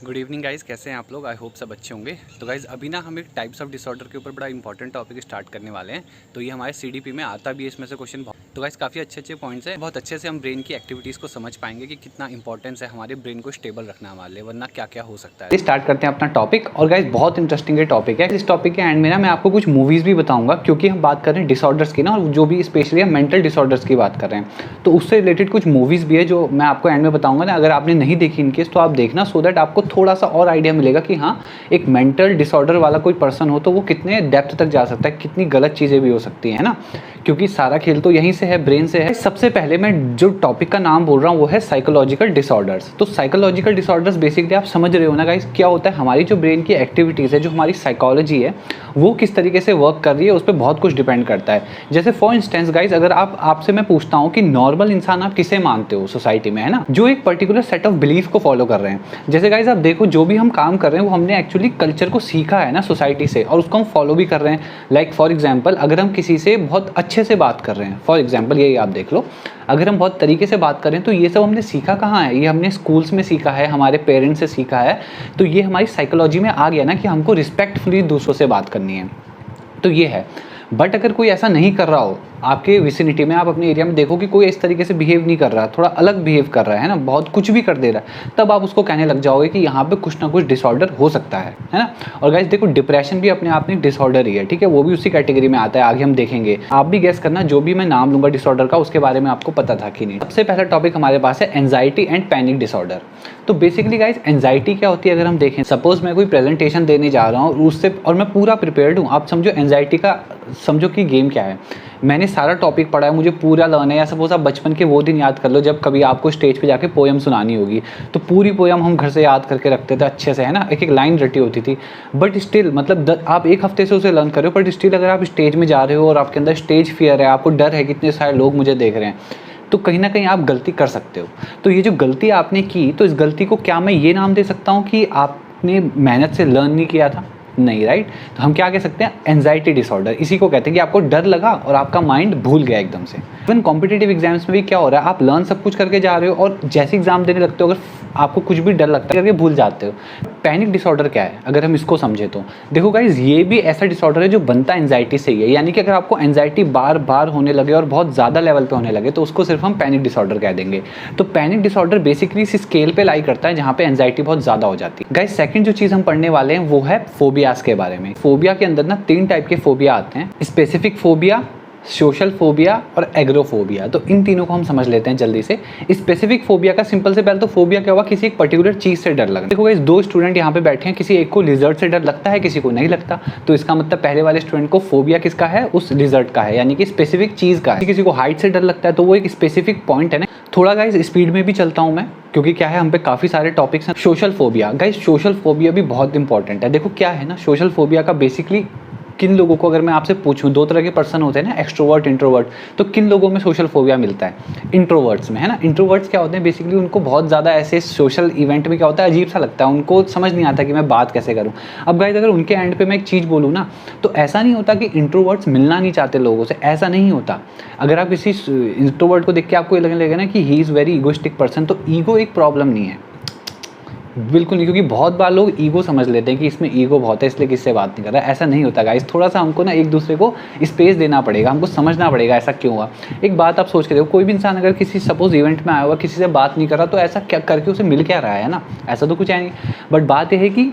Good evening guys, कैसे हैं आप लोग। आई होप सब अच्छे होंगे। तो गाइज़ अभी ना हम एक टाइप्स ऑफ डिसऑर्डर के ऊपर बड़ा इंपॉर्टेंट टॉपिक स्टार्ट करने वाले हैं। तो ये हमारे सीडीपी में आता भी है, इसमें से क्वेश्चन। तो गाइज़ काफ़ी अच्छे पॉइंट्स हैं, बहुत अच्छे से हम ब्रेन की एक्टिविटीज़ को समझ पाएंगे कि कितना इंपॉर्टेंस है हमारे ब्रेन को स्टेबल रखना हमारे लिए, वरना क्या क्या हो सकता है। स्टार्ट करते हैं अपना टॉपिक। और गाइज़ बहुत इंटरेस्टिंग टॉपिक है। इस टॉपिक के एंड में ना मैं आपको कुछ मूवीज़ भी बताऊंगा, क्योंकि हम बात कर रहे हैं डिसऑर्डर्स की ना, और जो भी स्पेशली हम मेंटल डिसऑर्डर्स की बात कर रहे हैं। तो उससे रिलेटेड कुछ मूवीज़ भी है जो मैं आपको एंड में बताऊंगा ना। अगर आपने नहीं देखी इनकेस तो आप देखना, सो दैट आपको थोड़ा सा और आइडिया मिलेगा कि हाँ, एक मेंटल डिसऑर्डर वाला कोई पर्सन हो तो वो कितने डेप्थ तक जा सकता है, कितनी गलत चीज़ें भी हो सकती हैं ना, क्योंकि सारा खेल तो यहीं से है, ब्रेन से है। सबसे पहले मैं जो टॉपिक का नाम बोल रहा हूँ वो है साइकोलॉजिकल डिसऑर्डर्स। तो साइकोलॉजिकल डिसऑर्डर्स बेसिकली आप समझ रहे हो ना गाइस, क्या होता है। हमारी जो ब्रेन की एक्टिविटीज़ है, जो हमारी साइकोलॉजी है, वो किस तरीके से वर्क कर रही है, उस पर बहुत कुछ डिपेंड करता है। जैसे फॉर इंस्टेंस गाइस, अगर आपसे मैं पूछता हूँ कि नॉर्मल इंसान आप किसे मानते हो सोसाइटी में, है ना, जो एक पर्टिकुलर सेट ऑफ बिलीफ को फॉलो कर रहे हैं। जैसे गाइस आप देखो, जो भी हम काम कर रहे हैं वो हमने एक्चुअली कल्चर को सीखा है ना सोसाइटी से, और उसको हम फॉलो भी कर रहे हैं। लाइक फॉर एग्जांपल, अगर हम किसी से बहुत अच्छे से बात कर रहे हैं, फॉर एग्जांपल यही आप देख लो, अगर हम बहुत तरीके से बात करें तो ये सब हमने सीखा कहाँ है, ये हमने स्कूल्स में सीखा है, हमारे पेरेंट्स से सीखा है। तो ये हमारी साइकोलॉजी में आ गया ना कि हमको रिस्पेक्टफुली दूसरों से बात करनी है। तो ये है। बट अगर कोई ऐसा नहीं कर रहा हो आपके विसिनिटी में, आप अपने एरिया में देखो कि कोई इस तरीके से बिहेव नहीं कर रहा, थोड़ा अलग बिहेव कर रहा है ना, बहुत कुछ भी कर दे रहा है, तब आप उसको कहने लग जाओगे कि यहाँ पे कुछ ना कुछ डिसऑर्डर हो सकता है ना। और गाइस देखो, डिप्रेशन भी अपने आप में डिसऑर्डर ही है, ठीक है, वो भी उसी कैटेगरी में आता है, आगे हम देखेंगे। आप भी गेस करना, जो भी मैं नाम लूंगा डिसऑर्डर का, उसके बारे में आपको पता था कि नहीं। सबसे पहला टॉपिक हमारे पास है एंजाइटी एंड पैनिक डिसऑर्डर। तो बेसिकली गाइस, एंजाइटी क्या होती है अगर हम देखें, सपोज मैं कोई प्रेजेंटेशन देने जा रहा हूँ उससे, और मैं पूरा प्रिपेयर्ड हूँ, आप समझो एंजाइटी का समझो कि गेम क्या है। मैंने सारा टॉपिक पढ़ा है, मुझे पूरा लर्न है। या सपोज आप बचपन के वो दिन याद कर लो जब कभी आपको स्टेज पे जाके पोएम सुनानी होगी, तो पूरी पोएम हम घर से याद करके रखते थे अच्छे से, है ना, एक एक लाइन रटी होती थी। बट स्टिल मतलब आप एक हफ्ते से उसे लर्न कर रहे हो, बट स्टिल अगर आप स्टेज में जा रहे हो और आपके अंदर स्टेज फियर है, आपको डर है कितने सारे लोग मुझे देख रहे हैं, तो कहीं ना कहीं आप गलती कर सकते हो। तो ये जो गलती आपने की, तो इस गलती को क्या मैं ये नाम दे सकता हूँ कि आपने मेहनत से लर्न नहीं किया था? नहीं, राइट। तो हम क्या कह सकते हैं, एंजाइटी डिसऑर्डर। इसी को कहते हैं कि आपको डर लगा और आपका माइंड भूल गया एकदम से। इवन कॉम्पिटिटिव एग्जाम्स में भी क्या हो रहा है, आप लर्न सब कुछ करके जा रहे हो और जैसे एग्जाम देने लगते हो, अगर आपको कुछ भी डर लगता है करके भूल जाते हो। पैनिक डिसऑर्डर क्या है अगर हम इसको समझे तो देखो गाइज, ये भी ऐसा डिसऑर्डर है जो बनता है एंजाइटी से ही है। यानी कि अगर आपको एंजाइटी बार बार होने लगे और बहुत ज़्यादा लेवल पे होने लगे, तो उसको सिर्फ हम पैनिक डिसऑर्डर कह देंगे। तो पैनिक डिसऑर्डर बेसिकली इस स्केल पे लाई करता है जहाँ पे एंजाइटी बहुत ज़्यादा हो जाती है। गाइज सेकंड जो चीज़ हम पढ़ने वाले हैं वो है फोबियाज के बारे में। फोबिया के अंदर ना 3 टाइप के फोबिया आते हैं, स्पेसिफिक फोबिया, सोशल फोबिया और एग्रोफोबिया। तो इन तीनों को हम समझ लेते हैं जल्दी से। स्पेसिफिक फोबिया का सिंपल से पहले तो फोबिया क्या हुआ, किसी एक पर्टिकुलर चीज़ से डर लगना। देखो गाइस, 2 स्टूडेंट यहाँ पे बैठे हैं, किसी एक को लिजर्ट से डर लगता है, किसी को नहीं लगता। तो इसका मतलब पहले वाले स्टूडेंट को फोबिया किसका है, उस लिजर्ट का है, यानी कि स्पेसिफिक चीज़ का है। किसी को हाइट से डर लगता है तो वो एक स्पेसिफिक पॉइंट है ना। थोड़ा गाइस स्पीड में भी चलता हूँ मैं, क्योंकि क्या है, हम पे काफ़ी सारे टॉपिक्स हैं। Social phobia guys, social phobia भी बहुत इंपॉर्टेंट है। देखो क्या है ना, सोशल फोबिया का बेसिकली किन लोगों को, अगर मैं आपसे पूछूं, 2 तरह के पर्सन होते हैं ना, एक्सट्रोवर्ट, इंट्रोवर्ट। तो किन लोगों में सोशल फोबिया मिलता है? इंट्रोवर्ट्स में, है ना। इंट्रोवर्ट्स क्या होते हैं, बेसिकली उनको बहुत ज़्यादा ऐसे सोशल इवेंट में क्या होता है, अजीब सा लगता है, उनको समझ नहीं आता कि मैं बात कैसे करूँ। अब गाइस अगर उनके एंड पे मैं एक चीज़ बोलूँ ना, तो ऐसा नहीं होता कि इंट्रोवर्ट्स मिलना नहीं चाहते लोगों से, ऐसा नहीं होता। अगर आप किसी इंट्रोवर्ट को देख के आपको ये लगने लगेगा ना कि he is very egoistic person, तो ईगो एक प्रॉब्लम नहीं है, बिल्कुल नहीं। क्योंकि बहुत बार लोग ईगो समझ लेते हैं कि इसमें ईगो बहुत है इसलिए किससे बात नहीं कर रहा है। ऐसा नहीं होता गाइस, थोड़ा सा हमको ना एक दूसरे को स्पेस देना पड़ेगा, हमको समझना पड़ेगा ऐसा क्यों हुआ। एक बात आप सोच के देखो, कोई भी इंसान अगर किसी सपोज इवेंट में आया हुआ, किसी से बात नहीं कर रहा, तो ऐसा क्या करके उसे मिल क्या रहा है ना, ऐसा तो कुछ है नहीं। बट बात यह है कि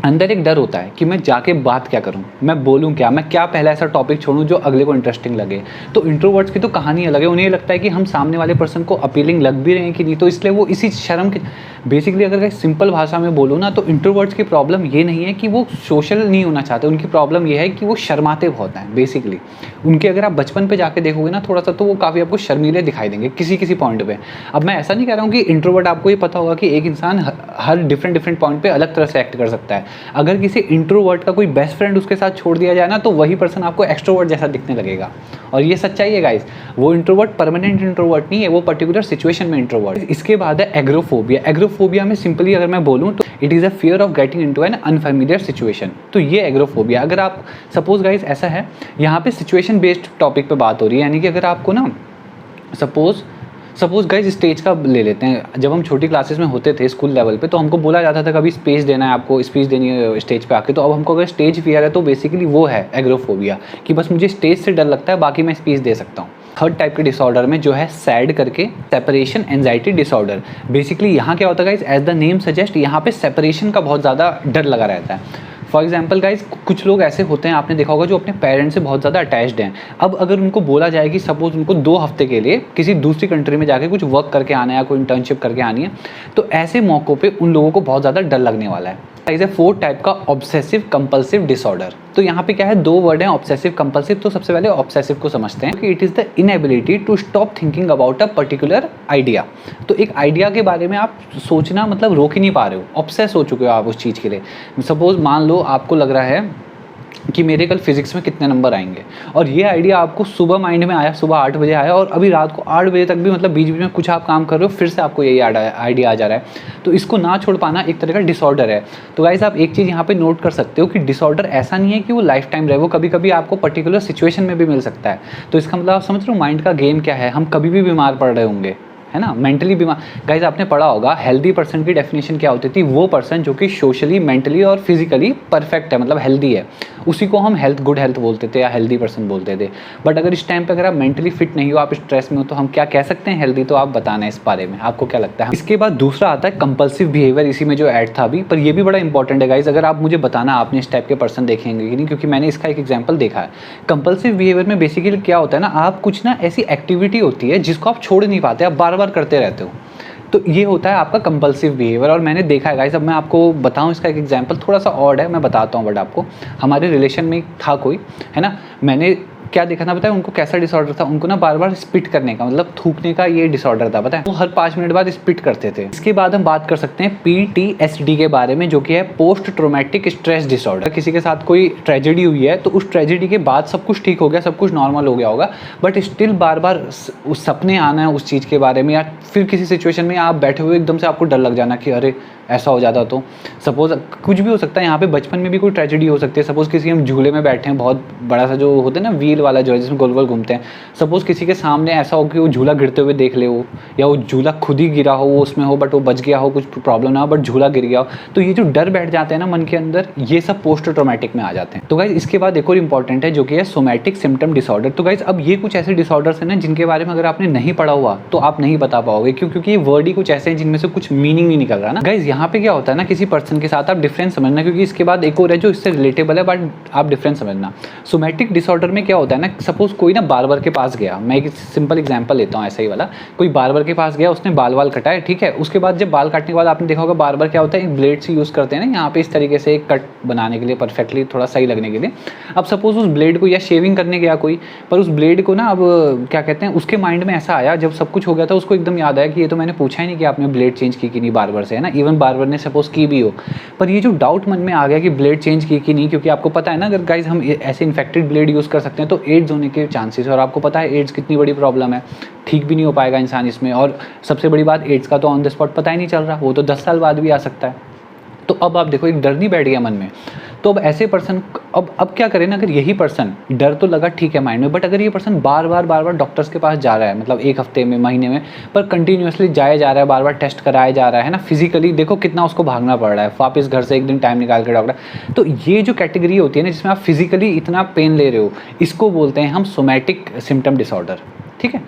अंदर एक डर होता है कि मैं जाके बात क्या करूं, मैं बोलूं क्या, मैं क्या पहला ऐसा टॉपिक छोड़ूं जो अगले को इंटरेस्टिंग लगे। तो इंट्रोवर्ट्स की तो कहानी अलग है, उन्हें लगता है कि हम सामने वाले पर्सन को अपीलिंग लग भी रहे हैं कि नहीं, तो इसलिए वो इसी शर्म के, बेसिकली अगर सिंपल भाषा में बोलूँ ना, तो इंट्रोवर्ट्स की प्रॉब्लम ये नहीं है कि वो सोशल नहीं होना चाहते, उनकी प्रॉब्लम ये है कि वो शर्माते बहुत हैं बेसिकली। उनके अगर आप बचपन पे जाके देखोगे ना थोड़ा सा, तो वो काफ़ी आपको शर्मीले दिखाई देंगे किसी किसी पॉइंट पे। अब मैं ऐसा नहीं कह रहा हूँ कि इंट्रोवर्ट, आपको ये पता होगा कि एक इंसान हर डिफरेंट पॉइंट पे अलग तरह से एक्ट कर सकता है। अगर किसी इंट्रोवर्ट का कोई बेस्ट फ्रेंड उसके साथ छोड़ दिया जाए ना, तो वही पर्सन आपको एक्सट्रोवर्ट जैसा दिखने लगेगा। और ये सच्चाई है गाइस, वो इंट्रोवर्ट परमानेंट इंट्रोवर्ट नहीं है, वो पर्टिकुलर सिचुएशन में इंट्रोवर्ट। इसके बाद है एग्रोफोबिया। एग्रोफोबिया में सिंपली अगर मैं बोलूँ तो it is a fear of getting into an unfamiliar situation. तो ये एग्रोफोबिया। अगर आप सपोज गाइस ऐसा है, यहाँ पे सिचुएशन बेस्ड टॉपिक पे बात हो रही है, यानी कि अगर आपको ना सपोज सपोज गाइज स्टेज का ले लेते हैं, जब हम छोटी क्लासेस में होते थे स्कूल लेवल पे, तो हमको बोला जाता था कभी स्पीच देना है, आपको स्पीच देनी है स्टेज पे आके। तो अब हमको अगर स्टेज फियर है तो बेसिकली वो है एग्रोफोबिया, कि बस मुझे स्टेज से डर लगता है, बाकी मैं स्पीच दे सकता हूँ। थर्ड टाइप के डिसऑर्डर में जो है सैड करके, सेपरेशन एंजाइटी डिसऑर्डर। बेसिकली यहाँ क्या होता है guys, as the name suggest, यहाँ पे सेपरेशन का बहुत ज़्यादा डर लगा रहता है। फॉर एग्जाम्पल गाइज, कुछ लोग ऐसे होते हैं, आपने देखा होगा, जो अपने पेरेंट्स से बहुत ज़्यादा अटैच्ड हैं। अब अगर उनको बोला जाए कि सपोज उनको 2 हफ्ते के लिए किसी दूसरी कंट्री में जाके कुछ वर्क करके आना है या कोई इंटर्नशिप करके आनी है, तो ऐसे मौक़ों पे उन लोगों को बहुत ज़्यादा डर लगने वाला है। इज ए 4 टाइप का ऑब्सेसिव कंपल्सिव डिसऑर्डर। तो यहाँ पे क्या है, 2 वर्ड हैं, ऑब्सेसिव कंपल्सिव। तो सबसे पहले ऑब्सेसिव को समझते हैं कि it is the inability to stop thinking about a particular idea. तो एक आइडिया के बारे में आप सोचना मतलब रोक ही नहीं पा रहे हो, ऑब्सेस हो चुके हो आप उस चीज़ के लिए। सपोज मान लो आपको लग रहा है कि मेरे कल फिजिक्स में कितने नंबर आएंगे, और ये आइडिया आपको सुबह माइंड में आया, सुबह 8 बजे आया, और अभी रात को 8 बजे तक भी मतलब बीच बीच में कुछ आप काम कर रहे हो, फिर से आपको यही आइडिया आ जा रहा है। तो इसको ना छोड़ पाना एक तरह का डिसऑर्डर है। तो गाइस आप एक चीज़ यहाँ पे नोट कर सकते हो कि डिसऑर्डर ऐसा नहीं है कि वो लाइफ टाइम रहे, वो कभी कभी आपको पर्टिकुलर सिचुएशन में भी मिल सकता है। तो इसका मतलब आप समझ रहे हो माइंड का गेम क्या है, हम कभी भी बीमार पड़ रहे होंगे, है ना, मेंटली बीमार। गाइज आपने पढ़ा होगा हेल्दी पर्सन की डेफिनेशन क्या होती थी, वो पर्सन जो कि सोशली, मेंटली और फिजिकली परफेक्ट है, मतलब हेल्दी है, उसी को हम गुड हेल्थ बोलते थे या हेल्दी पर्सन बोलते थे। बट अगर इस टाइम पे अगर आप मेंटली फिट नहीं हो, आप स्ट्रेस में हो, तो हम क्या कह सकते हैं हेल्दी? तो आप बताना है इस बारे में, आपको क्या लगता है? इसके बाद दूसरा आता है कंपल्सिव बिहेवियर, इसी में जो ऐड था अभी, पर ये भी बड़ा इंपॉर्टेंट है गाइज। अगर आप मुझे बताना आपने इस टाइप के पर्सन देखेंगे कि नहीं, क्योंकि मैंने इसका एक एग्जाम्पल देखा है। कंपल्सिव बिहेवियर में बेसिकली क्या होता है ना, आप कुछ ना ऐसी एक्टिविटी होती है जिसको आप छोड़ नहीं पाते, आप बार बार करते रहते हो, तो ये होता है आपका कंपल्सिव बिहेवियर। और मैंने देखा है गाइस, अब मैं आपको बताऊं इसका एक एग्जांपल, थोड़ा सा ऑड है, मैं बताता हूँ। बट आपको, हमारे रिलेशन में था कोई, है ना, मैंने क्या देखा था पता है उनको कैसा डिसऑर्डर था, उनको ना बार बार स्पिट करने का, मतलब थूकने का ये डिसऑर्डर था, पता है, वो हर 5 मिनट बाद स्पिट करते थे। इसके बाद हम बात कर सकते हैं PTSD के बारे में, जो कि है पोस्ट ट्रोमेटिक स्ट्रेस डिसऑर्डर। किसी के साथ कोई ट्रेजेडी हुई है, तो उस ट्रेजेडी के बाद सब कुछ ठीक हो गया, सब कुछ नॉर्मल हो गया होगा, बट स्टिल बार बार उस सपने आना है उस चीज़ के बारे में, या फिर किसी सिचुएशन में आप बैठे हुए एकदम से आपको डर लग जाना कि अरे ऐसा हो जाता। तो सपोज कुछ भी हो सकता है, यहाँ पे बचपन में भी कोई ट्रेजेडी हो सकती है। सपोज किसी हम झूले में बैठे हैं, बहुत बड़ा सा जो होता है ना व्हील वाला, जो है जिसमें गोल गोल घूमते हैं, सपोज किसी के सामने ऐसा हो कि वो झूला गिरते हुए देख ले हो, या वो झूला खुद ही गिरा हो, वो उसमें हो बट वो बच गया हो, कुछ प्रॉब्लम ना हो, बट झूला गिर गया हो, तो ये जो डर बैठ जाते हैं ना मन के अंदर, ये सब पोस्ट ट्रॉमेटिक में आ जाते हैं। तो गाइज इसके बाद एक और इंपॉर्टेंट है, जो कि है सोमैटिक सिम्टम डिसऑर्डर। तो गाइज अब ये कुछ ऐसे डिसऑर्डर्स हैं ना जिनके बारे में अगर आपने नहीं पढ़ा हुआ तो आप नहीं बता पाओगे, क्योंकि ये वर्ड ही कुछ ऐसे हैं जिनमें से कुछ मीनिंग नहीं निकल रहा ना। गाइज यहाँ पे क्या होता है ना, किसी पर्सन के साथ आप डिफरेंस समझना, क्योंकि इसके बाद एक और है जो इससे रिलेटेबल है, बट आप डिफरेंस समझना। सोमैटिक डिसऑर्डर में क्या होता है ना, सपोज कोई ना बार्बर के पास गया, मैं एक सिंपल एग्जांपल लेता हूँ ऐसा ही वाला, कोई बार्बर के पास गया, उसने बाल कटाए, ठीक है, उसके बाद जब बाल काटने के बाद आपने देखा होगा बार्बर क्या होता है, एक ब्लेड से यूज़ करते हैं ना यहाँ पे इस तरीके से एक कट बनाने के लिए, परफेक्टली थोड़ा सही लगने के लिए। अब सपोज उस ब्लेड को, या शेविंग करने गया कोई, पर उस ब्लेड को ना अब क्या कहते हैं, उसके माइंड में ऐसा आया, जब सब कुछ हो गया था उसको एकदम याद आया कि ये तो मैंने पूछा ही नहीं कि आपने ब्लेड चेंज की कि नहीं बार्बर से, है ना, इवन बार्बर ने सपोज की भी हो, पर ये जो डाउट मन में आ गया कि ब्लेड चेंज की कि नहीं, क्योंकि आपको पता है ना अगर गाइज हम ऐसे इन्फेक्टेड ब्लेड यूज़ कर सकते हैं तो एड्स होने के चांसेस, और आपको पता है एड्स कितनी बड़ी प्रॉब्लम है, ठीक भी नहीं हो पाएगा इंसान इसमें, और सबसे बड़ी बात एड्स का तो ऑन द स्पॉट पता ही नहीं चल रहा, वो तो 10 साल बाद भी आ सकता है। तो अब आप देखो एक डर नहीं बैठ गया मन में, तो अब ऐसे पर्सन अब क्या करें ना, अगर यही पर्सन, डर तो लगा ठीक है माइंड में, बट अगर ये पर्सन बार बार डॉक्टर्स के पास जा रहा है, मतलब 1 हफ्ते में, महीने में, पर कंटिन्यूसली जाया जा रहा है, बार बार टेस्ट कराया जा रहा है ना, फिजिकली देखो कितना उसको भागना पड़ रहा है, वापस घर से एक दिन टाइम निकाल के डॉक्टर, तो ये जो कैटेगरी होती है ना जिसमें आप फिजिकली इतना पेन ले रहे हो, इसको बोलते हैं हम सोमैटिक सिम्टम डिसऑर्डर, ठीक है।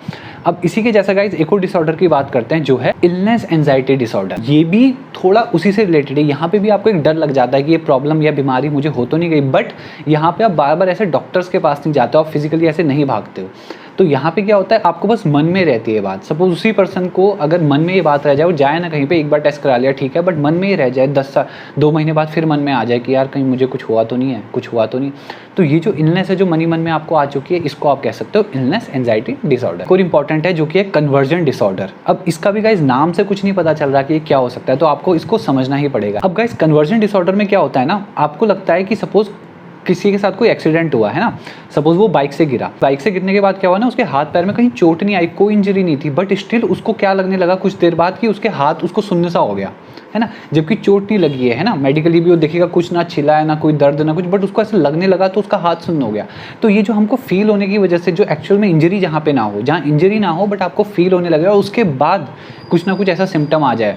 अब इसी के जैसा गाइज एक और डिसऑर्डर की बात करते हैं, जो है इलनेस एंजाइटी डिसऑर्डर। ये भी थोड़ा उसी से रिलेटेड है। यहाँ पे भी आपको एक डर लग जाता है कि ये प्रॉब्लम या बीमारी मुझे हो तो नहीं गई, बट यहाँ पे आप बार बार ऐसे डॉक्टर्स के पास नहीं जाते हो, आप फिजिकली ऐसे नहीं भागते हो। तो यहाँ पे क्या होता है, आपको बस मन में रहती है बात। सपोज उसी पर्सन को अगर मन में ये बात रह जाए, वो जाए ना कहीं पे, एक बार टेस्ट करा लिया ठीक है, बट मन में ये रह जाए 2 महीने बाद फिर मन में आ जाए कि यार कहीं मुझे कुछ हुआ तो नहीं है, कुछ हुआ तो नहीं। तो ये जो इलनेस है जो मन में आपको आ चुकी है, इसको आप कह सकते हो इलनेस एंजाइटी डिसऑर्डर। और इंपॉर्टेंट है जो कि है कन्वर्जन डिसऑर्डर। अब इसका भी गाइज नाम से कुछ नहीं पता चल रहा कि ये क्या हो सकता है, तो आपको इसको समझना ही पड़ेगा। अब गाइज कन्वर्जन डिसऑर्डर में क्या होता है ना, आपको लगता है कि सपोज किसी के साथ कोई एक्सीडेंट हुआ है ना, सपोज वो बाइक से गिरा, बाइक से गिरने के बाद क्या हुआ ना, उसके हाथ पैर में कहीं चोट नहीं आई, कोई इंजरी नहीं थी, बट स्टिल उसको क्या लगने लगा कुछ देर बाद कि उसके हाथ उसको सुनने सा हो गया है ना, जबकि चोट नहीं लगी है ना, मेडिकली भी वो देखेगा कुछ ना छिला है ना कोई दर्द ना कुछ, बट उसको ऐसे लगने लगा तो उसका हाथ सुन्न हो गया। तो ये जो हमको फील होने की वजह से जो एक्चुअल में इंजरी जहाँ पे ना हो, जहाँ इंजरी ना हो बट आपको फील होने लगेगा, उसके बाद कुछ ना कुछ ऐसा सिम्टम आ जाए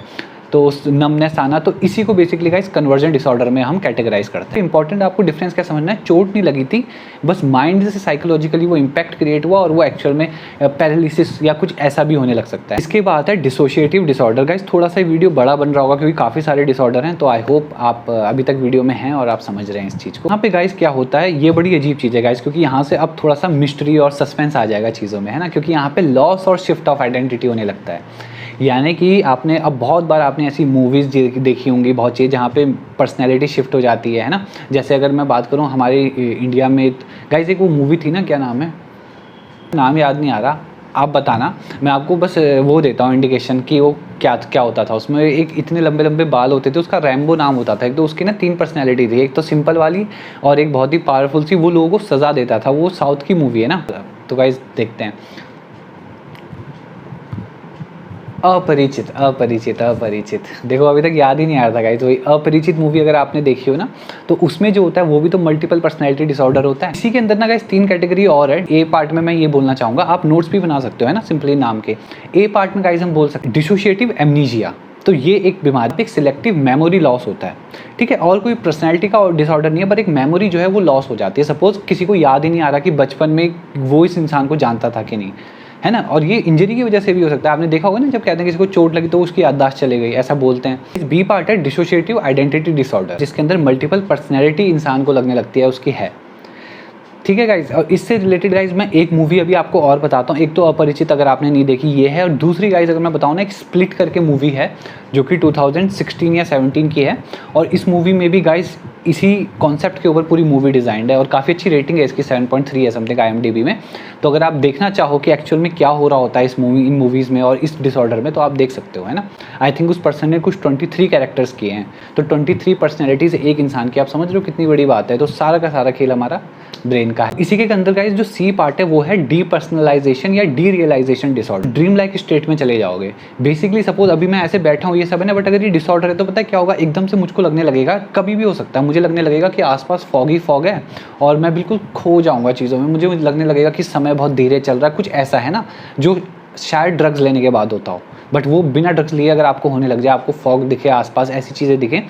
तो नमनेस आना, तो इसी को बेसिकली गाइस कन्वर्जन डिसऑर्डर में हम कैटेगराइज करते हैं। इंपॉर्टेंट आपको डिफरेंस क्या समझना है, चोट नहीं लगी थी, बस माइंड से साइकोलॉजिकली वो इम्पैक्ट क्रिएट हुआ और वो एक्चुअल में पैरालिसिस या कुछ ऐसा भी होने लग सकता है। इसके बाद है डिसोशिएटिव डिसऑर्डर। गाइस थोड़ा सा वीडियो बड़ा बन रहा होगा क्योंकि काफ़ी सारे डिसऑर्डर हैं, तो आई होप आप अभी तक वीडियो में हैं और आप समझ रहे हैं इस चीज़ को। यहाँ पे गाइस क्या होता है, ये बड़ी अजीब चीज़ है गाइस, क्योंकि यहाँ से अब थोड़ा सा मिस्ट्री और सस्पेंस आ जाएगा चीज़ों में, है ना, क्योंकि यहाँ पे लॉस और शिफ्ट ऑफ आइडेंटिटी होने लगता है। यानी कि आपने अब बहुत बार आपने ऐसी मूवीज़ देखी होंगी बहुत चीज़ जहाँ पे पर्सनैलिटी शिफ्ट हो जाती है ना। जैसे अगर मैं बात करूँ हमारे इंडिया में गाइस एक वो मूवी थी ना, क्या नाम है, नाम याद नहीं आ रहा, आप बताना, मैं आपको बस वो देता हूँ इंडिकेशन कि वो क्या होता था। उसमें एक इतने लंबे लंबे बाल होते थे, उसका रैम्बो नाम होता था। एक तो उसकी ना 3 पर्सनैलिटी थी, एक तो सिंपल वाली और एक बहुत ही पावरफुल सी, वो लोगों को सज़ा देता था। वो साउथ की मूवी है ना, तो गाइस देखते हैं। अपरिचित अपरिचित अपरिचित, देखो अभी तक याद ही नहीं आ रहा था गाइस। तो अपरिचित मूवी अगर आपने देखी हो ना, तो उसमें जो होता है वो भी तो मल्टीपल पर्सनैलिटी डिसऑर्डर होता है। इसी के अंदर ना गाइस 3 कैटेगरी और है। ए पार्ट में मैं ये बोलना चाहूँगा, आप नोट्स भी बना सकते हो है ना सिंपली नाम के। ए पार्ट में गाइस हम बोल सकते हैं डिसोशिएटिव एमनीजिया, तो ये एक बीमारी, एक सिलेक्टिव मेमोरी लॉस होता है, ठीक है, और कोई पर्सनैलिटी का डिसऑर्डर नहीं है, पर एक मेमोरी जो है वो लॉस हो जाती है। सपोज किसी को याद ही नहीं आ रहा कि बचपन में वो इस इंसान को जानता था कि नहीं, है ना, और ये इंजरी की वजह से भी हो सकता है। आपने देखा होगा ना, जब कहते हैं किसी को चोट लगी तो उसकी याददाश्त चली गई, ऐसा बोलते हैं। इस बी पार्ट है डिसोशिएटिव आइडेंटिटी डिसऑर्डर, जिसके अंदर मल्टीपल पर्सनैलिटी इंसान को लगने लगती है उसकी है, ठीक है गाइज। और इससे रिलेटेड गाइज मैं एक मूवी अभी आपको और बताता हूँ। एक तो अपरिचित अगर आपने नहीं देखी ये है, और दूसरी गाइज अगर मैं बताऊँ ना, एक स्प्लिट करके मूवी है जो कि 2016 या 17 की है, और इस मूवी में भी गाइज इसी कॉन्सेप्ट के ऊपर पूरी मूवी डिज़ाइंड है और काफ़ी अच्छी रेटिंग है इसकी, 7.3 है समथिंग IMDb में। तो अगर आप देखना चाहो कि एक्चुअल में क्या हो रहा होता है इन मूवीज़ में और इस डिसऑर्डर में, तो आप देख सकते हो, है ना। आई थिंक उस पर्सन ने कुछ 23 कैरेक्टर्स किए हैं, तो 23 पर्सनैलिटीज़ एक इंसान की, आप समझ रहे हो कितनी बड़ी बात है। तो सारा का सारा खेल हमारा ब्रेन का है। इसी के अंदर गाइस जो सी पार्ट है वो है डीपर्सनलाइजेशन या derealization disorder. Dream like state में चले जाओगे बेसिकली। सपोज अभी मैं ऐसे बैठा हूँ, ये सब है ना, बट अगर ये डिसऑर्डर है तो पता है क्या होगा, एकदम से मुझको लगने लगेगा, कभी भी हो सकता है, मुझे लगने लगेगा कि आसपास फॉगी फॉग है और मैं बिल्कुल खो जाऊँगा चीज़ों में। मुझे लगने लगेगा कि समय बहुत धीरे चल रहा है, कुछ ऐसा है ना जो शायद ड्रग्स लेने के बाद होता हो, बट वो बिना ड्रग्स लिए अगर आपको होने लग जाए, आपको फॉग दिखे आसपास, ऐसी चीज़ें दिखें,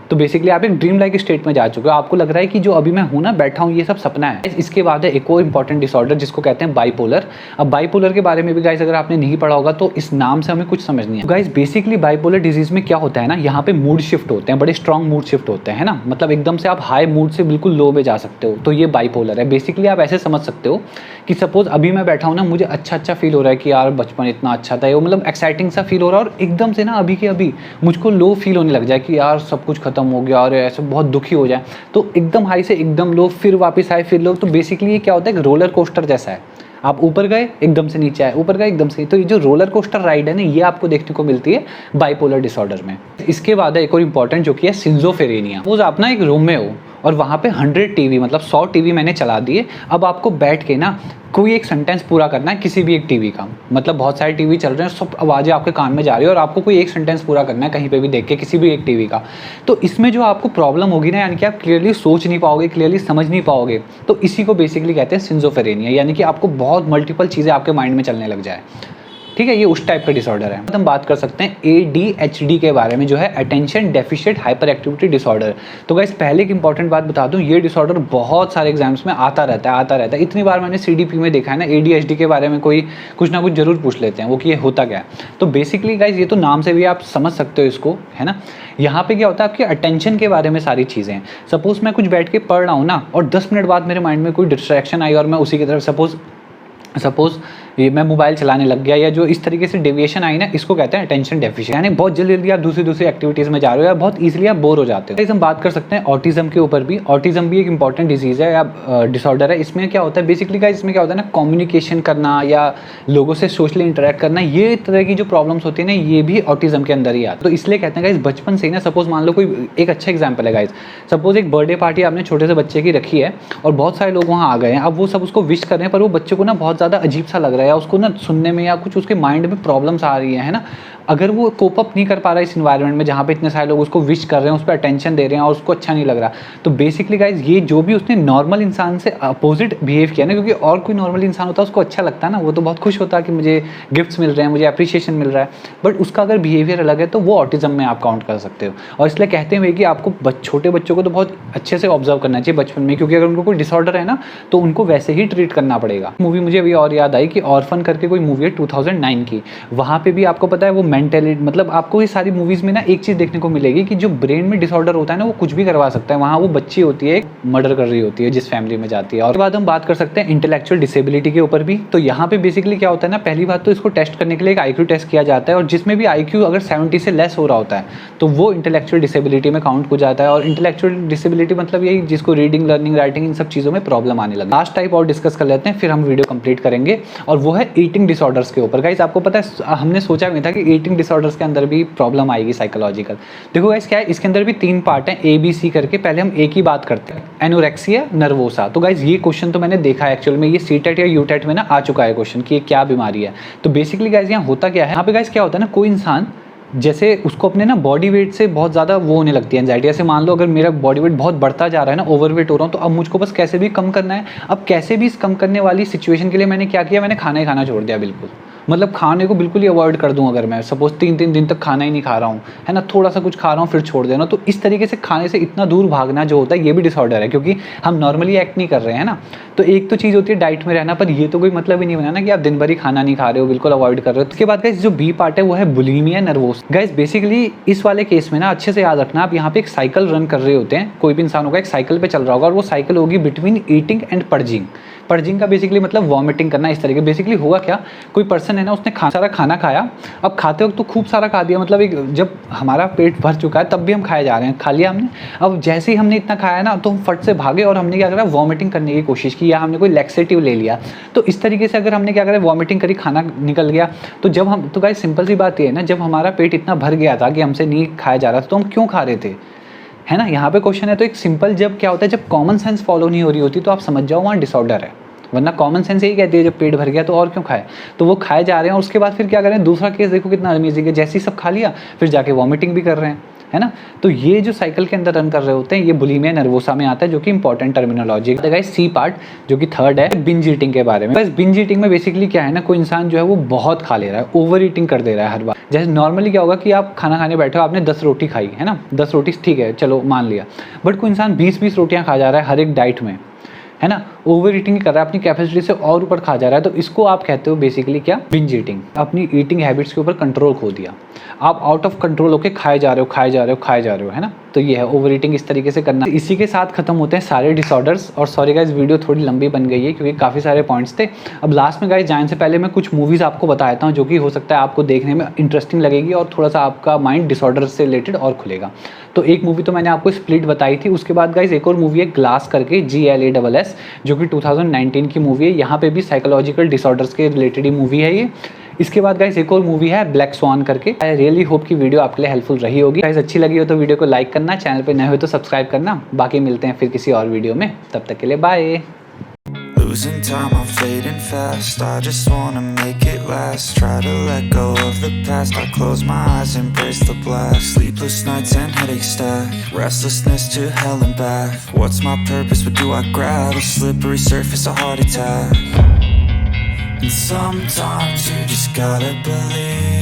तो बेसिकली आप एक ड्रीम लाइक स्टेट में जा चुके हो। आपको लग रहा है कि जो अभी मैं हूँ ना, बैठा हूँ, ये सब सपना है। इसके बाद है एक और इंपॉर्टेंट डिसऑर्डर जिसको कहते हैं बाइपोलर। अब बाइपोलर के बारे में भी गाइस अगर आपने नहीं पढ़ा होगा तो इस नाम से हमें कुछ समझ नहीं है। गाइस बेसिकली बाइपोलर डिजीज में क्या होता है ना, यहाँ पे मूड शिफ्ट होते हैं, बड़े स्ट्रॉन्ग मूड शिफ्ट होते हैं ना, मतलब एकदम से आप हाई मूड से बिल्कुल लो में जा सकते हो, तो ये बाइपोलर है। बेसिकली आप ऐसे समझ सकते हो कि सपोज अभी मैं बैठा हूँ ना, मुझे अच्छा फील हो रहा है कि यार बचपन इतना अच्छा था, वो मतलब एक्साइटिंग सा फील हो रहा है, और एकदम से ना अभी के अभी मुझको लो फील होने लग जाए कि यार सब कुछ खत्म हो गया और ऐसे बहुत दुखी हो जाए, तो एकदम हाई से एकदम लो, फिर वापस हाई फिर लो। तो बेसिकली ये क्या होता है, एक रोलर कोस्टर जैसा है। आप ऊपर गए एकदम से नीचे आए, ऊपर गए एकदम से, तो ये जो रोलर कोस्टर राइड है ना, ये आपको देखने को मिलती है बाइपोलर डिसऑर्डर में। इसके बाद है एक और इंपॉर्टेंट जो कि है सिंजोफ्रेनिया। वो आप ना एक रूम में हो और वहाँ पे 100 टीवी, मतलब 100 टीवी मैंने चला दिए। अब आपको बैठ के ना कोई एक सेंटेंस पूरा करना है किसी भी एक टीवी का, मतलब बहुत सारे टीवी चल रहे हैं, सब आवाज़ें आपके कान में जा रही है और आपको कोई एक सेंटेंस पूरा करना है कहीं पे भी देख के किसी भी एक टीवी का। तो इसमें जो आपको प्रॉब्लम होगी ना, यानी कि आप क्लियरली सोच नहीं पाओगे, क्लियरली समझ नहीं पाओगे, तो इसी को बेसिकली कहते हैं सिंजोफ्रेनिया, यानी कि आपको बहुत मल्टीपल चीज़ें आपके माइंड में चलने लग जाए, ठीक है। ये उस टाइप का डिसऑर्डर है। हम बात कर सकते हैं ADHD के बारे में, जो है attention deficient hyper activity disorder. तो गाइस पहले एक इंपॉर्टेंट बात बता दूं, ये डिसऑर्डर बहुत सारे एग्जाम्स में आता रहता है। इतनी बार मैंने CDP में देखा है ना, ADHD के बारे में कोई कुछ ना कुछ जरूर पूछ लेते हैं वो कि ये होता क्या है। तो बेसिकली गाइस ये तो नाम से भी आप समझ सकते हो इसको, है ना। यहाँ पे क्या होता है, आपके अटेंशन के बारे में सारी चीज़ें हैं। सपोज मैं कुछ बैठ के पढ़ रहा हूँ ना, और 10 मिनट बाद मेरे माइंड में कोई डिस्ट्रैक्शन आई और मैं उसी की तरफ सपोज ये मैं मोबाइल चलाने लग गया, या जो इस तरीके से डेविएशन आई ना, इसको कहते हैं अटेंशन डेफिशिएंसी। यानी बहुत जल्दी आप दूसरी एक्टिविटीज़ में जा रहे हो या बहुत ईजिली आप बोर हो जाते हो। हम बात कर सकते हैं ऑटिज्म के ऊपर भी। ऑटिज्म भी एक इंपॉर्टेंट डिजीज़ है या डिसऑर्डर है। इसमें क्या होता है बेसिकली गाइस, इसमें क्या होता है ना, कम्युनिकेशन करना या लोगों से सोशली इंटरेक्ट करना, ये तरह की जो प्रॉब्लम्स होती है ना, ये भी ऑटिज्म के अंदर ही आती है। तो इसलिए कहते हैं गाइस बचपन से ही ना, सपोज मान लो कोई एक अच्छा एग्जाम्पल है गाइस, सपोज एक बर्थडे पार्टी आपने छोटे से बच्चे की रखी है और बहुत सारे लोग वहाँ आ गए हैं। अब वो सब उसको विश कर रहे हैं, पर वो बच्चे को ना बहुत ज़्यादा अजीब सा लग रहा है, या उसको ना सुनने में या कुछ उसके माइंड में प्रॉब्लम्स आ रही है ना। अगर वो कोप अप नहीं कर पा रहा है इस इन्वायरमेंट में जहाँ पे इतने सारे लोग उसको विश कर रहे हैं, उस पर अटेंशन दे रहे हैं और उसको अच्छा नहीं लग रहा, तो बेसिकली गाइज ये जो भी उसने नॉर्मल इंसान से अपोजिट बिहेव किया ना, क्योंकि और कोई नॉर्मल इंसान होता है उसको अच्छा लगता है ना, वो तो बहुत खुश होता है कि मुझे गिफ्ट्स मिल रहे हैं, मुझे अप्रिशिएशन मिल रहा है, बट उसका अगर बिहेवियर अलग है तो वो ऑटिज्म में आप काउंट कर सकते हो। और इसलिए कहते हैं कि आपको छोटे बच्चों को तो बहुत अच्छे से ऑब्जर्व करना चाहिए बचपन में, क्योंकि अगर उनको कोई डिसऑर्डर है ना तो उनको वैसे ही ट्रीट करना पड़ेगा। मूवी मुझे अभी और याद आई कि ऑर्फन करके कोई मूवी है 2009 की, वहाँ पे भी आपको पता है वो मेंटलिटी, मतलब आपको ये सारी मूवीज़ में ना एक चीज़ देखने को मिलेगी कि जो ब्रेन में डिसऑर्डर होता है ना, वो कुछ भी करवा सकता है। वहाँ वो बच्ची होती है, मर्डर कर रही होती है जिस फैमिली में जाती है। और बाद हम बात कर सकते हैं इंटेलेक्चुअल डिसेबिलिटी के ऊपर भी। तो यहाँ पे बेसिकली क्या होता है ना, पहली बात तो इसको टेस्ट करने के लिए एक IQ टेस्ट किया जाता है, और जिसमें भी IQ अगर 70 से लेस हो रहा होता है तो वो इंटेलेक्चुअल डिसेबिलिटी में काउंट हो जाता है। और इंटेलेक्चुअल डिसेबिलिटी मतलब यही जिसको रीडिंग, लर्निंग, राइटिंग, इन सब चीज़ों में प्रॉब्लम आने लगा। लास्ट टाइप और डिस्कस कर लेते हैं, फिर हम वीडियो कंप्लीट करेंगे, और वो है ईटिंग डिसऑर्डर्स के ऊपर। गाइस आपको पता है, हमने सोचा भी था कि ईटिंग डिसऑर्डर्स के अंदर भी प्रॉब्लम आएगी साइकोलॉजिकल। देखो गाइस क्या है, इसके अंदर भी 3 पार्ट हैं ABC करके। पहले हम एक ही बात करते हैं, एनोरेक्सिया नर्वोसा। तो गाइस ये क्वेश्चन तो मैंने देखा है एक्चुअल में, ये CTET या UTET में ना आ चुका है क्वेश्चन कि ये क्या बीमारी है। तो बेसिकली गाइस यहाँ होता क्या है, यहाँ पे गाइस क्या होता है ना, कोई इंसान जैसे उसको अपने ना बॉडी वेट से बहुत ज़्यादा वो होने लगती है एंजाइटी। ऐसे मान लो अगर मेरा बॉडी वेट बहुत बढ़ता जा रहा है ना, ओवरवेट हो रहा हूँ, तो अब मुझको बस कैसे भी कम करना है। अब कैसे भी इस कम करने वाली सिचुएशन के लिए मैंने क्या किया, मैंने खाना ही खाना छोड़ दिया बिल्कुल। मतलब खाने को बिल्कुल ही अवॉइड कर दूं। अगर मैं सपोज 3 दिन तक खाना ही नहीं खा रहा हूँ, है ना, थोड़ा सा कुछ खा रहा हूँ फिर छोड़ देना, तो इस तरीके से खाने से इतना दूर भागना जो होता है ये भी डिसऑर्डर है, क्योंकि हम नॉर्मली एक्ट नहीं कर रहे हैं ना। तो एक तो चीज़ होती है डाइट में रहना, पर ये तो कोई मतलब ही नहीं बना ना कि आप दिन भर ही खाना नहीं खा रहे हो, बिल्कुल अवॉइड कर रहे हो। उसके बाद गाइस जो B पार्ट है वो है बुलिमिया नर्वोस। गाइस बेसिकली इस वाले केस में ना अच्छे से याद रखना, आप यहाँ पे एक साइकिल रन कर रहे होते हैं, कोई भी इंसान होगा एक साइकिल पे चल रहा होगा, और वो साइकिल होगी between eating and purging. Purging का बेसिकली मतलब वॉमिटिंग करना, इस तरीके। बेसिकली होगा क्या, कोई पर्सन है ना, उसने सारा खाना खाया, अब खाते वक्त तो खूब सारा खा दिया, मतलब एक जब हमारा पेट भर चुका है तब भी हम खाए जा रहे हैं, खा लिया हमने। अब जैसे ही हमने इतना खाया ना तो हम फट से भागे और हमने क्या करा, वॉमिटिंग करने की कोशिश की, या हमने कोई लैक्सेटिव ले लिया। तो इस तरीके से अगर हमने क्या करा, वॉमिटिंग करी, खाना निकल गया, तो जब हम, तो गाइस सिंपल सी बात ये है ना, जब हमारा पेट इतना भर गया था कि हमसे नहीं खाया जा रहा था, तो हम क्यों खा रहे थे, है ना। यहाँ पे क्वेश्चन है। तो एक सिंपल, जब क्या होता है, जब कॉमन सेंस फॉलो नहीं हो रही होती तो आप समझ जाओ वहाँ डिसऑर्डर है, वरना कॉमन सेंस यही कहती है जब पेट भर गया तो और क्यों खाए। तो वो खाए जा रहे हैं, और उसके बाद फिर क्या करें, दूसरा केस देखो कितना अमेजिंग है, जैसे ही सब खा लिया फिर जाके वॉमिटिंग भी कर रहे हैं, है ना। तो ये जो साइकिल के अंदर रन कर रहे होते हैं, ये बुलिमिया नर्वोसा में आता है, जो कि इंपॉर्टेंट टर्मिनोलॉजी है। गाइस C पार्ट जो कि 3rd है, बिंज ईटिंग के बारे में। बस बिंज ईटिंग में बेसिकली क्या है ना, कोई इंसान जो है वो बहुत खा ले रहा है, ओवर ईटिंग कर दे रहा है हर बार। जैसे नॉर्मली क्या होगा कि आप खाना खाने बैठे हो, आपने 10 रोटी खाई, है ना, 10 रोटी ठीक है चलो मान लिया, बट कोई इंसान 20-20 रोटियाँ खा जा रहा है हर एक डाइट में, है ना, ओवर ईटिंग कर रहा है, अपनी कैपेसिटी से और ऊपर खा जा रहा है, तो इसको आप कहते हो बेसिकली क्या, बिंज ईटिंग। अपनी ईटिंग हैबिट्स के ऊपर कंट्रोल खो दिया, आप आउट ऑफ कंट्रोल होकर खाए जा रहे हो, है ना। तो ये है ओवर ईटिंग, इस तरीके से करना। इसी के साथ खत्म होते हैं सारे डिसऑर्डर्स। और सॉरी गाइस वीडियो थोड़ी लंबी बन गई है क्योंकि काफ़ी सारे पॉइंट्स थे। अब लास्ट में गाइस जाने से पहले मैं कुछ मूवीज़ आपको बता देता हूँ जो कि हो सकता है आपको देखने में इंटरेस्टिंग लगेगी और थोड़ा सा आपका माइंड डिसऑर्डर से रिलेटेड और खुलेगा। तो एक मूवी तो मैंने आपको स्प्लिट बताई थी, उसके बाद गाइस एक और मूवी है ग्लास करके, GLASS, जो कि 2019 की मूवी है। यहाँ पे भी साइकोलॉजिकल डिसऑर्डर्स के रिलेटेड ही मूवी है ये। इसके बाद गाइस एक और मूवी है ब्लैक स्वान करके। आई रियली होप कि वीडियो आपके लिए हेल्पफुल रही होगी। गाइस अच्छी लगी हो तो वीडियो को लाइक करना, चैनल पे नए हो तो सब्सक्राइब करना। बाकी मिलते हैं फिर किसी और वीडियो में, तब तक के लिए bye. Losing time, I'm fading fast. I just wanna make it last. Try to let go of the past. I close my eyes, embrace the blast. Sleepless nights and headaches stack. Restlessness to hell and back. What's my purpose? What do I grab? A slippery surface, a heart attack. And sometimes you just gotta believe.